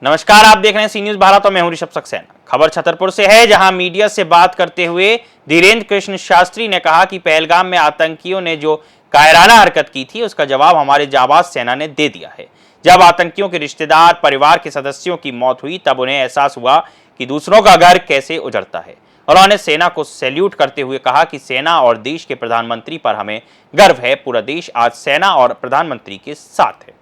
नमस्कार, आप देख रहे हैं सी न्यूज भारत और मैं हूं ऋषभ सक्सेना। खबर छतरपुर से है, जहां मीडिया से बात करते हुए धीरेन्द्र कृष्ण शास्त्री ने कहा कि पहलगाम में आतंकियों ने जो कायराना हरकत की थी उसका जवाब हमारे जाबाज सेना ने दे दिया है। जब आतंकियों के रिश्तेदार, परिवार के सदस्यों की मौत हुई तब उन्हें एहसास हुआ कि दूसरों का घर कैसे उजड़ता है। उन्होंने सेना को सैल्यूट करते हुए कहा कि सेना और देश के प्रधानमंत्री पर हमें गर्व है। पूरा देश आज सेना और प्रधानमंत्री के साथ है।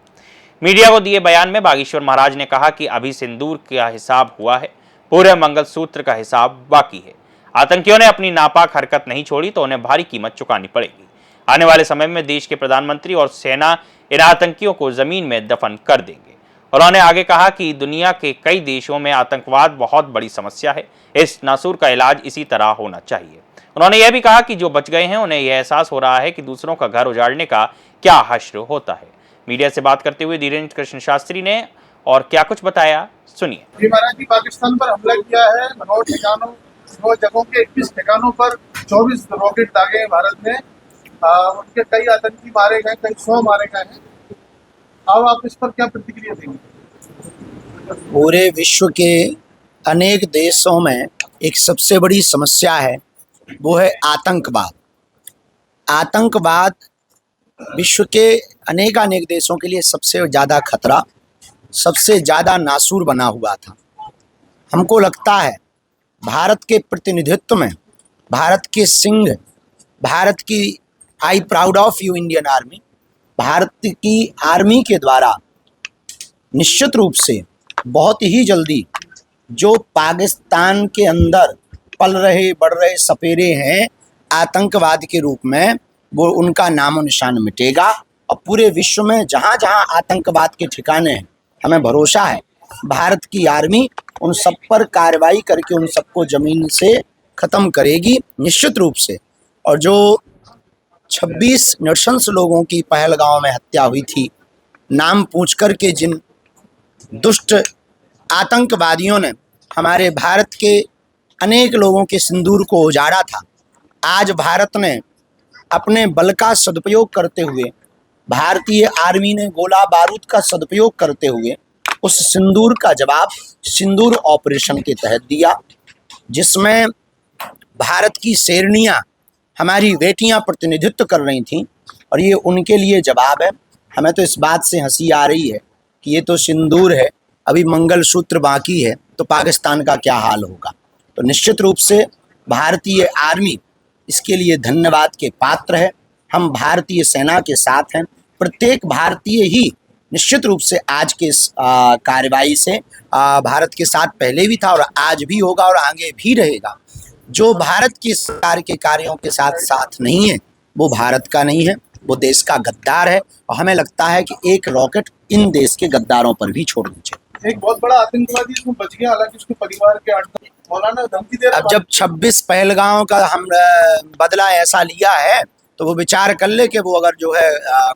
मीडिया को दिए बयान में बागेश्वर महाराज ने कहा कि अभी सिंदूर का हिसाब हुआ है, पूरे मंगलसूत्र का हिसाब बाकी है। आतंकियों ने अपनी नापाक हरकत नहीं छोड़ी तो उन्हें भारी कीमत चुकानी पड़ेगी। आने वाले समय में देश के प्रधानमंत्री और सेना इन आतंकियों को जमीन में दफन कर देंगे। उन्होंने आगे कहा कि दुनिया के कई देशों में आतंकवाद बहुत बड़ी समस्या है, इस नासूर का इलाज इसी तरह होना चाहिए। उन्होंने यह भी कहा कि जो बच गए हैं उन्हें यह एहसास हो रहा है कि दूसरों का घर उजाड़ने का क्या हश्र होता है। मीडिया से बात करते हुए धीरेन्द्र कृष्ण शास्त्री ने और क्या कुछ बताया, सुनिए। महाराज जी, पाकिस्तान पर हमला किया है, 9 ठिकानों 9 जगहों के 21 ठिकानों पर 24 रॉकेट दागे हैं भारत ने। उनके कई आतंकी मारे गए, कई 100 मारे गए हैं। अब आप इस पर क्या प्रतिक्रिया देंगे? पूरे विश्व के अनेक देशों में एक सबसे बड़ी समस्या है, वो है आतंकवाद। आतंकवाद विश्व के अनेक देशों के लिए सबसे ज़्यादा खतरा, सबसे ज़्यादा नासूर बना हुआ था। हमको लगता है भारत के प्रतिनिधित्व में, भारत के सिंह, भारत की I proud of you Indian army, Bharat की आर्मी के द्वारा निश्चित रूप से बहुत ही जल्दी जो पाकिस्तान के अंदर पल रहे बढ़ रहे सपेरे हैं आतंकवाद के रूप में, वो उनका नामो निशान मिटेगा। और पूरे विश्व में जहाँ जहाँ आतंकवाद के ठिकाने हैं, हमें भरोसा है भारत की आर्मी उन सब पर कार्रवाई करके उन सबको ज़मीन से ख़त्म करेगी निश्चित रूप से। और जो 26 नृशंस लोगों की पहलगांव में हत्या हुई थी, नाम पूछ कर के जिन दुष्ट आतंकवादियों ने हमारे भारत के अनेक लोगों के सिंदूर को उजाड़ा था, आज भारत ने अपने बल का सदुपयोग करते हुए, भारतीय आर्मी ने गोला बारूद का सदुपयोग करते हुए उस सिंदूर का जवाब सिंदूर ऑपरेशन के तहत दिया, जिसमें भारत की शेरनियाँ, हमारी बेटियां प्रतिनिधित्व कर रही थीं। और ये उनके लिए जवाब है। हमें तो इस बात से हंसी आ रही है कि ये तो सिंदूर है, अभी मंगलसूत्र बाकी है, तो पाकिस्तान का क्या हाल होगा। तो निश्चित रूप से भारतीय आर्मी इसके लिए धन्यवाद के पात्र है। हम भारतीय सेना के साथ हैं। प्रत्येक भारतीय ही निश्चित रूप से आज के इस कार्रवाई से भारत के साथ पहले भी था और आज भी होगा और आगे भी रहेगा। जो भारत की सरकार के कार्यों के साथ साथ नहीं है, वो भारत का नहीं है, वो देश का गद्दार है। और हमें लगता है कि एक रॉकेट इन देश के गद्दारों पर भी छोड़नी चाहिए। एक बहुत बड़ा आतंकवादी इसमें बच गया, हालांकि उसके परिवार के 8 मौलाना धमकी दे रहे। अब जब 26 पहलगांव का हम बदला ऐसा लिया है, तो वो विचार कर ले कि वो अगर जो है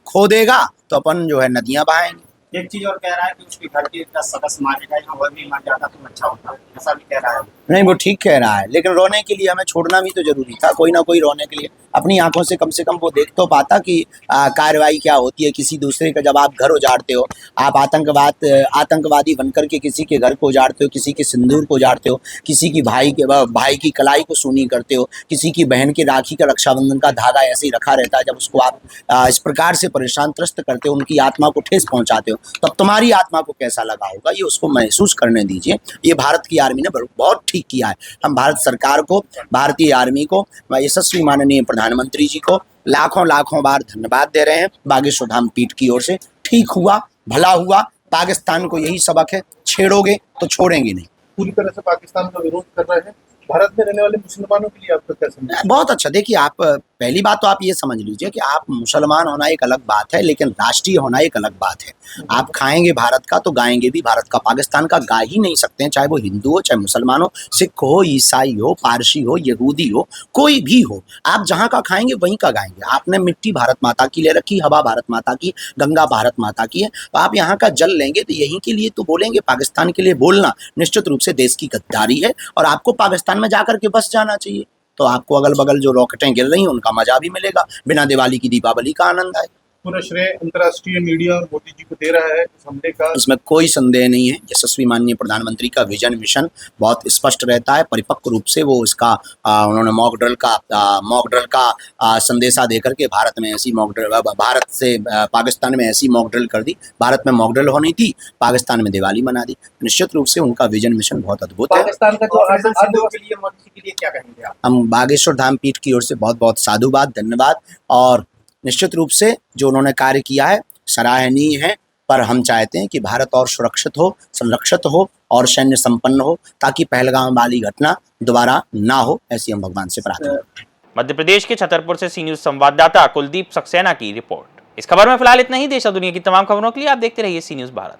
खो देगा तो अपन जो है नदियां बहाएंगे। एक चीज और कह रहा है कि उसके घर के इतना सदस्य मारेगा या और भी मर जाता तो अच्छा होता, ऐसा भी कह रहा है। नहीं, वो ठीक कह रहा है, लेकिन रोने के लिए हमें छोड़ना भी तो जरूरी था। कोई ना कोई रोने के लिए अपनी आंखों से कम वो देख तो पाता कि कार्रवाई क्या होती है। किसी दूसरे का जब आप घर उजाड़ते हो, आप आतंकवादी बनकर के किसी के घर को उजाड़ते हो, किसी के सिंदूर को उजाड़ते हो, किसी की भाई की कलाई को सूनी करते हो, किसी की बहन की राखी का रक्षाबंधन का धागा ऐसे ही रखा रहता है, जब उसको आप इस प्रकार से परेशान त्रस्त करते हो, उनकी आत्मा को ठेस पहुंचाते हो, तब तुम्हारी आत्मा को कैसा लगा होगा, ये उसको महसूस करने दीजिए। ये भारत की आर्मी ने बहुत ठीक किया है। हम भारत सरकार को, भारतीय आर्मी को, यशस्वी माननीय प्रधानमंत्री जी को लाखों बार धन्यवाद दे रहे हैं। बागेश्वर धाम पीठ की ओर से ठीक हुआ, भला हुआ। पाकिस्तान को यही सबक है, छेड़ोगे तो छोड़ेंगे नहीं। पूरी तरह से पाकिस्तान का विरोध कर रहे हैं। भारत में रहने वाले मुसलमानों के लिए आपका क्या समझ? बहुत अच्छा। देखिए, आप पहली बात तो आप ये समझ लीजिए कि आप मुसलमान होना एक अलग बात है, लेकिन राष्ट्रीय होना एक अलग बात है। आप खाएंगे भारत का तो गाएंगे भी भारत का। पाकिस्तान का गा ही नहीं सकते हैं, चाहे वो हिंदू हो, चाहे मुसलमान हो, सिख हो, ईसाई हो, पारसी हो, यहूदी हो, कोई भी हो। आप जहाँ का खाएंगे वहीं का गाएंगे। आपने मिट्टी भारत माता की ले रखी, हवा भारत माता की, गंगा भारत माता की है, तो आप यहाँ का जल लेंगे तो यहीं के लिए तो बोलेंगे। पाकिस्तान के लिए बोलना निश्चित रूप से देश की गद्दारी है और आपको पाकिस्तान में जाकर के बस जाना चाहिए। तो आपको अगल बगल जो रॉकेटें गिर रही हैं उनका मजा भी मिलेगा, बिना दिवाली की दीपावली का आनंद आए। पूरा श्रेय अंतर्राष्ट्रीय मीडिया और मोदी जी को दे रहा है इस हमले का। इसमें कोई संदेह नहीं है। यशस्वी माननीय प्रधानमंत्री का विजन मिशन बहुत स्पष्ट रहता है। परिपक्व रूप से वो इसका उन्होंने मॉक ड्रिल का संदेशा देकर के भारत में ऐसी मॉक ड्रिल, भारत से पाकिस्तान में ऐसी मॉक ड्रिल कर दी। भारत में मॉक ड्रिल होनी थी, पाकिस्तान में दिवाली मना दी। निश्चित रूप से उनका विजन मिशन बहुत अद्भुत है। पाकिस्तान का जो अर्धसैनिकों के लिए मोदी जी के लिए क्या कहेंगे आप? हम बागेश्वर धाम पीठ की ओर से बहुत बहुत साधुवाद, धन्यवाद। और निश्चित रूप से जो उन्होंने कार्य किया है सराहनीय है, पर हम चाहते हैं कि भारत और सुरक्षित हो, संरक्षित हो और सैन्य संपन्न हो, ताकि पहलगाम वाली घटना दोबारा ना हो, ऐसी हम भगवान से प्रार्थना करते हैं। मध्य प्रदेश के छतरपुर से सी न्यूज संवाददाता कुलदीप सक्सेना की रिपोर्ट। इस खबर में फिलहाल इतना ही। देश और दुनिया की तमाम खबरों के लिए आप देखते रहिए सी न्यूज भारत।